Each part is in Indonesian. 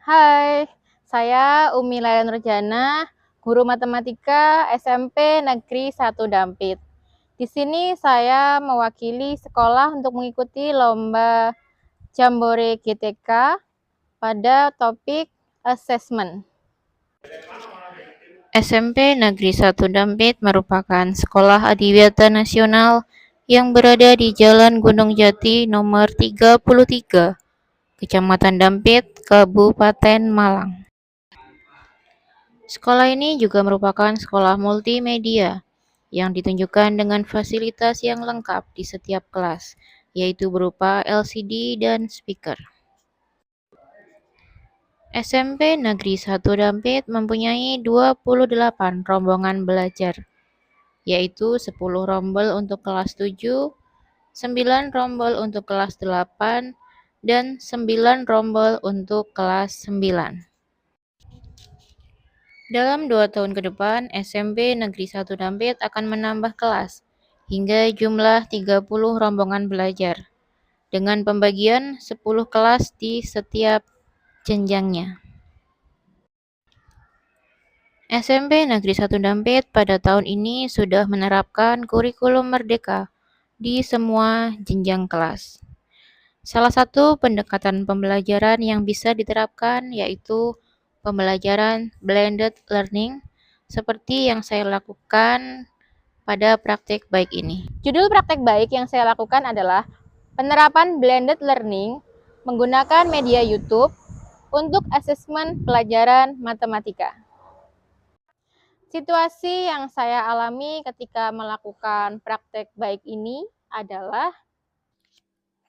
Hai, saya Umi Laya Nurjana, guru matematika SMP Negeri 1 Dampit. Di sini saya mewakili sekolah untuk mengikuti lomba Jambore GTK pada topik assessment. SMP Negeri 1 Dampit merupakan sekolah adiwiyata nasional yang berada di Jalan Gunung Jati nomor 33, Kecamatan Dampit, Kabupaten Malang. Sekolah ini juga merupakan sekolah multimedia yang ditunjukkan dengan fasilitas yang lengkap di setiap kelas, yaitu berupa LCD dan speaker. SMP Negeri 1 Dampit mempunyai 28 rombongan belajar, yaitu 10 rombel untuk kelas 7, 9 rombel untuk kelas 8, dan 9 rombel untuk kelas 9. Dalam 2 tahun ke depan, SMP Negeri 1 Dampit akan menambah kelas hingga jumlah 30 rombongan belajar dengan pembagian 10 kelas di setiap jenjangnya. SMP Negeri 1 Dampit pada tahun ini sudah menerapkan kurikulum merdeka di semua jenjang kelas. Salah satu pendekatan pembelajaran yang bisa diterapkan yaitu pembelajaran blended learning seperti yang saya lakukan pada praktek baik ini. Judul praktek baik yang saya lakukan adalah penerapan blended learning menggunakan media YouTube untuk asesmen pelajaran matematika. Situasi yang saya alami ketika melakukan praktek baik ini adalah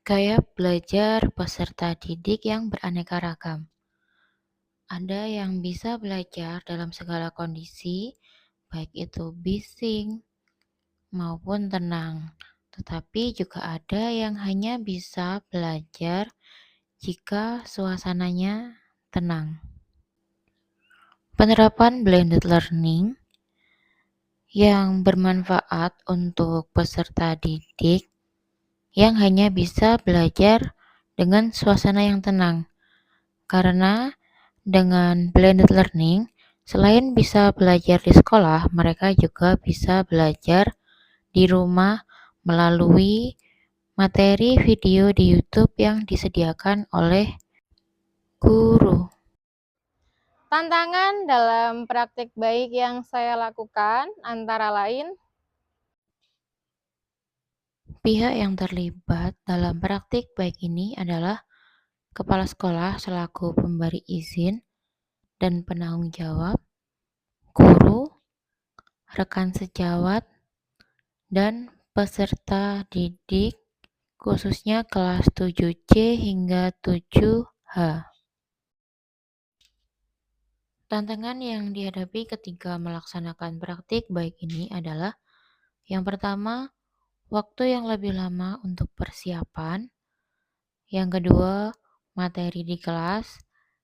gaya belajar peserta didik yang beraneka ragam. Ada yang bisa belajar dalam segala kondisi, baik itu bising maupun tenang. Tetapi juga ada yang hanya bisa belajar jika suasananya tenang. Penerapan blended learning yang bermanfaat untuk peserta didik yang hanya bisa belajar dengan suasana yang tenang. Karena dengan blended learning, selain bisa belajar di sekolah, mereka juga bisa belajar di rumah melalui materi video di YouTube yang disediakan oleh guru. Tantangan dalam praktik baik yang saya lakukan antara lain pihak yang terlibat dalam praktik baik ini adalah kepala sekolah selaku pemberi izin dan penanggung jawab, guru, rekan sejawat, dan peserta didik khususnya kelas 7C hingga 7H. Tantangan yang dihadapi ketika melaksanakan praktik baik ini adalah yang pertama, waktu yang lebih lama untuk persiapan, yang kedua, materi di kelas,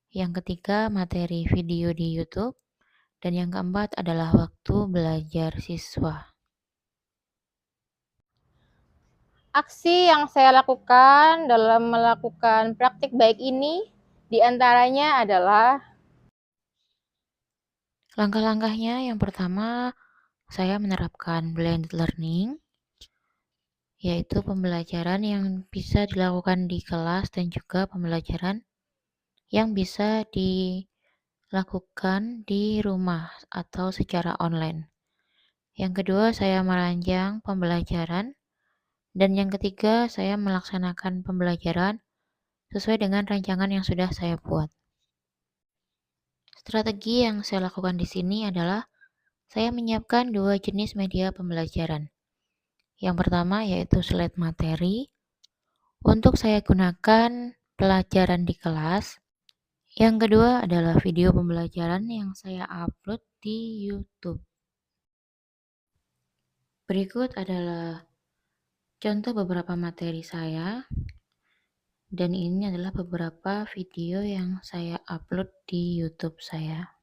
yang ketiga, materi video di YouTube, dan yang keempat adalah waktu belajar siswa. Aksi yang saya lakukan dalam melakukan praktik baik ini diantaranya adalah langkah-langkahnya. Yang pertama, saya menerapkan blended learning, yaitu pembelajaran yang bisa dilakukan di kelas dan juga pembelajaran yang bisa dilakukan di rumah atau secara online. Yang kedua, saya merancang pembelajaran. Dan yang ketiga, saya melaksanakan pembelajaran sesuai dengan rancangan yang sudah saya buat. Strategi yang saya lakukan di sini adalah saya menyiapkan 2 jenis media pembelajaran. Yang pertama yaitu slide materi untuk saya gunakan pelajaran di kelas. Yang kedua adalah video pembelajaran yang saya upload di YouTube. Berikut adalah contoh beberapa materi saya, dan ini adalah beberapa video yang saya upload di YouTube saya.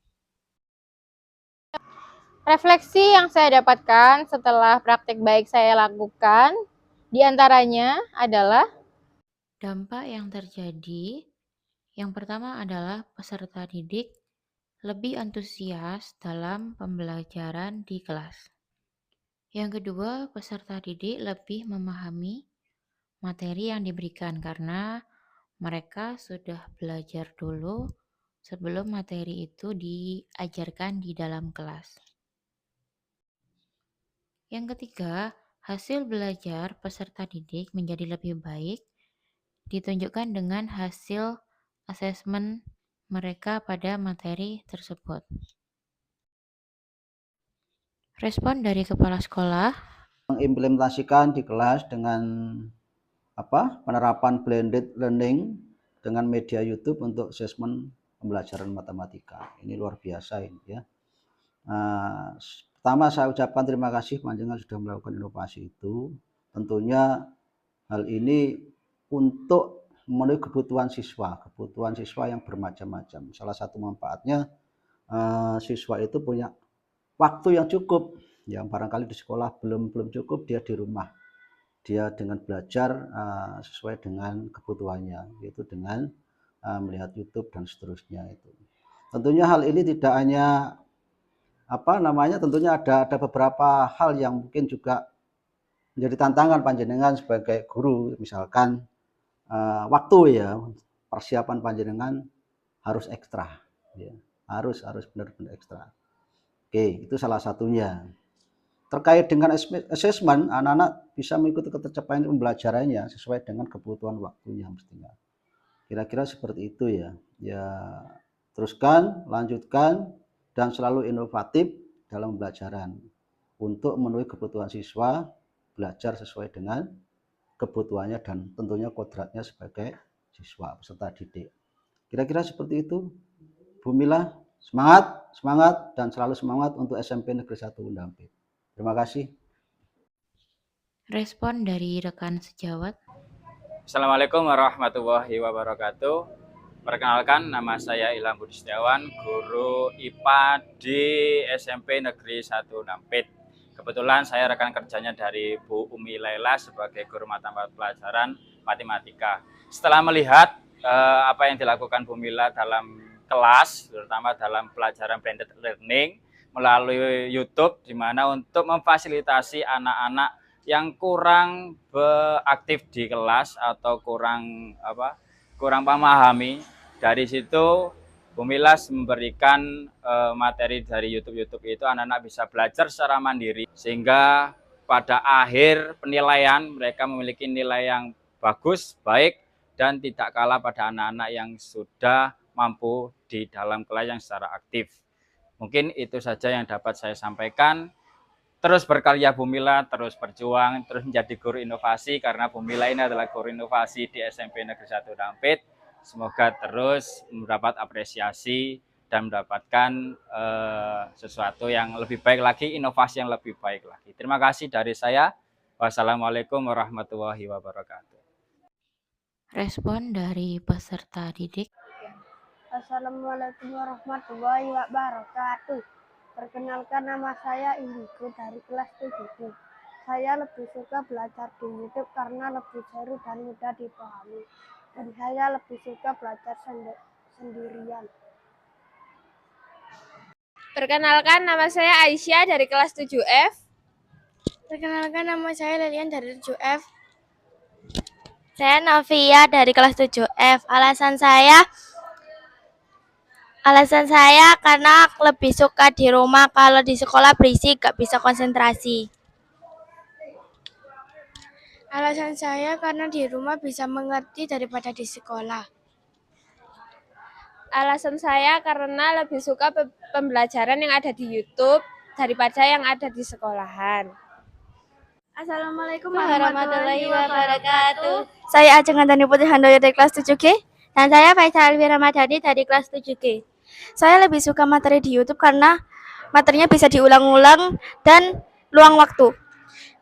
Refleksi yang saya dapatkan setelah praktik baik saya lakukan, diantaranya adalah dampak yang terjadi Yang pertama adalah peserta didik lebih antusias dalam pembelajaran di kelas. Yang kedua, peserta didik lebih memahami materi yang diberikan karena mereka sudah belajar dulu sebelum materi itu diajarkan di dalam kelas. Yang ketiga, hasil belajar peserta didik menjadi lebih baik ditunjukkan dengan hasil asesmen mereka pada materi tersebut. Respon dari kepala sekolah mengimplementasikan di kelas dengan penerapan blended learning dengan media YouTube untuk asesmen pembelajaran matematika. Ini luar biasa ini ya. Pertama saya ucapkan terima kasih panjenengan sudah melakukan inovasi itu. Tentunya hal ini untuk memenuhi kebutuhan siswa yang bermacam-macam. Salah satu manfaatnya siswa itu punya waktu yang cukup, yang barangkali di sekolah belum cukup, dia di rumah dia dengan belajar sesuai dengan kebutuhannya, yaitu dengan melihat YouTube dan seterusnya itu. Tentunya hal ini tidak hanya tentunya ada beberapa hal yang mungkin juga menjadi tantangan panjenengan sebagai guru, misalkan waktu ya, persiapan panjenengan harus ekstra ya, harus benar-benar ekstra. Oke, itu salah satunya. Terkait dengan asesmen, anak-anak bisa mengikuti ketercapaian pembelajarannya sesuai dengan kebutuhan waktunya mestinya. Kira-kira seperti itu ya. Ya, teruskan, lanjutkan, dan selalu inovatif dalam pembelajaran untuk memenuhi kebutuhan siswa, belajar sesuai dengan kebutuhannya dan tentunya kodratnya sebagai siswa peserta didik. Kira-kira seperti itu. Bu Mila, semangat dan selalu semangat untuk SMP Negeri 1 Undampit. Terima kasih. Respon dari rekan sejawat. Assalamualaikum warahmatullahi wabarakatuh. Perkenalkan, nama saya Ilham Budi Setiawan, guru IPA di SMP Negeri 1 Undampit. Kebetulan saya rekan kerjanya dari Bu Umi Laila sebagai guru mata pelajaran matematika. Setelah melihat apa yang dilakukan Bu Mila dalam kelas, terutama dalam pelajaran blended learning melalui YouTube, di mana untuk memfasilitasi anak-anak yang kurang aktif di kelas atau kurang memahami. Dari situ Bu Milas memberikan materi dari YouTube itu, anak-anak bisa belajar secara mandiri sehingga pada akhir penilaian mereka memiliki nilai yang bagus, baik, dan tidak kalah pada anak-anak yang sudah mampu di dalam kelas yang secara aktif. Mungkin itu saja yang dapat saya sampaikan. Terus berkarya Bu Mila, terus berjuang, terus menjadi guru inovasi, karena Bu Mila ini adalah guru inovasi di SMP Negeri 1 Undampit. Semoga terus mendapat apresiasi dan mendapatkan sesuatu yang lebih baik lagi, inovasi yang lebih baik lagi. Terima kasih dari saya. Wassalamualaikum warahmatullahi wabarakatuh. Respon dari peserta didik. Assalamualaikum warahmatullahi wabarakatuh. Perkenalkan, nama saya Indigo dari kelas 7B. Saya lebih suka belajar di YouTube karena lebih seru dan mudah dipahami. Dan saya lebih suka belajar sendirian. Perkenalkan, nama saya Aisyah dari kelas 7F. Perkenalkan, nama saya Lilian dari 7F. Saya Novia dari kelas 7F. Alasan saya karena lebih suka di rumah, kalau di sekolah berisik, gak bisa konsentrasi. Alasan saya karena di rumah bisa mengerti daripada di sekolah. Alasan saya karena lebih suka pembelajaran yang ada di YouTube daripada yang ada di sekolahan. Assalamualaikum warahmatullahi wabarakatuh. Saya Ajeng Antani Putri Handoyo dari kelas 7G. Dan saya Faisal Alwi Ramadhani dari kelas 7G. Saya lebih suka materi di YouTube karena materinya bisa diulang-ulang dan luang waktu.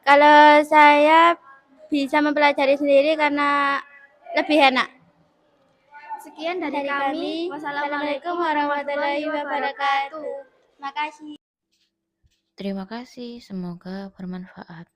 Kalau saya bisa mempelajari sendiri karena lebih enak. Sekian dari kami. Wassalamualaikum warahmatullahi wabarakatuh. Terima kasih. Terima kasih, semoga bermanfaat.